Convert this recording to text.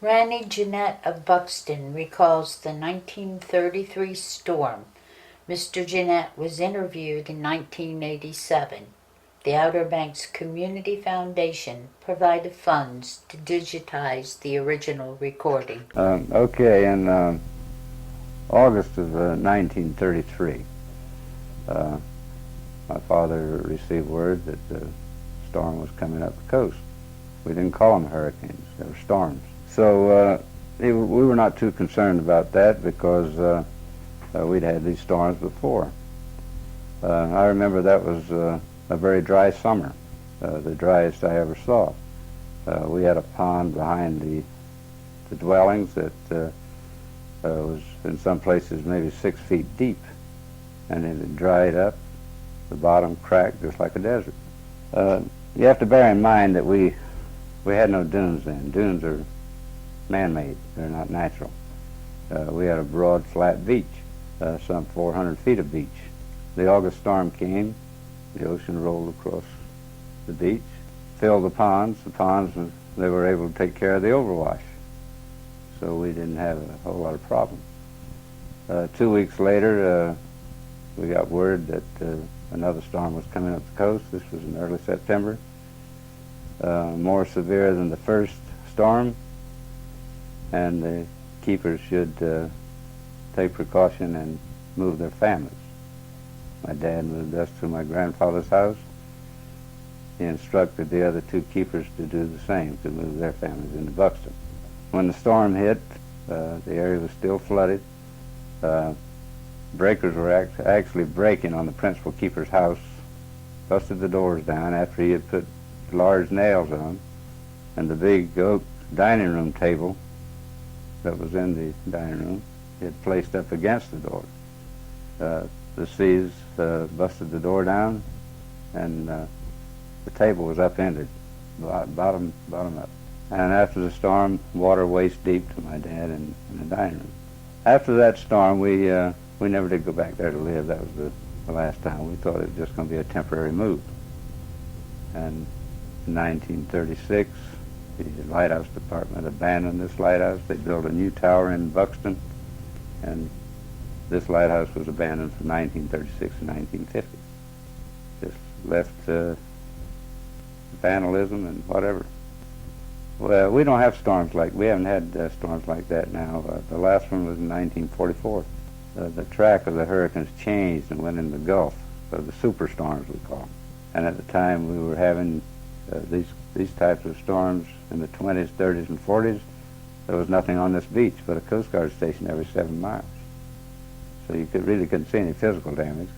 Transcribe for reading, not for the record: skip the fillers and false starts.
Rany Jennette of Buxton recalls the 1933 storm. Mr. Jennette was interviewed in 1987. The Outer Banks Community Foundation provided funds to digitize the original recording. Okay, in August of 1933, my father received word that the storm was coming up the coast. We didn't call them hurricanes, they were storms. So we were not too concerned about that because we'd had these storms before. I remember that was a very dry summer, the driest I ever saw. We had a pond behind the dwellings that was in some places maybe 6 feet deep, and it had dried up. The bottom cracked just like a desert. You have to bear in mind that we had no dunes then. Dunes are man-made, they're not natural. We had a broad, flat beach, some 400 feet of beach. The August storm came, the ocean rolled across the beach, filled the ponds. They were able to take care of the overwash, so we didn't have a whole lot of problems. 2 weeks later, we got word that another storm was coming up the coast. This was in early September, more severe than the first storm, and the keepers should take precaution and move their families. My dad moved us to my grandfather's house. He instructed the other two keepers to do the same, to move their families into Buxton. When the storm hit, the area was still flooded. Breakers were actually breaking on the principal keeper's house, busted the doors down after he had put large nails on them, and the big oak dining room table that was in the dining room he had placed up against the door. The seas busted the door down, and the table was upended, bottom up. And after the storm, water waist deep to my dad in the dining room. After that storm, we never did go back there to live. That was the last time. We thought it was just going to be a temporary move. And in 1936, the lighthouse department abandoned this lighthouse. They built a new tower in Buxton, and this lighthouse was abandoned from 1936 to 1950. Just left vandalism and whatever. Well, we don't have storms we haven't had storms like that now. The last one was in 1944. The track of the hurricanes changed and went in the Gulf, the superstorms we call them. And at the time we were having these types of storms in the 20s, 30s, and 40s. There was nothing on this beach but a Coast Guard station every 7 miles. So you really couldn't see any physical damage.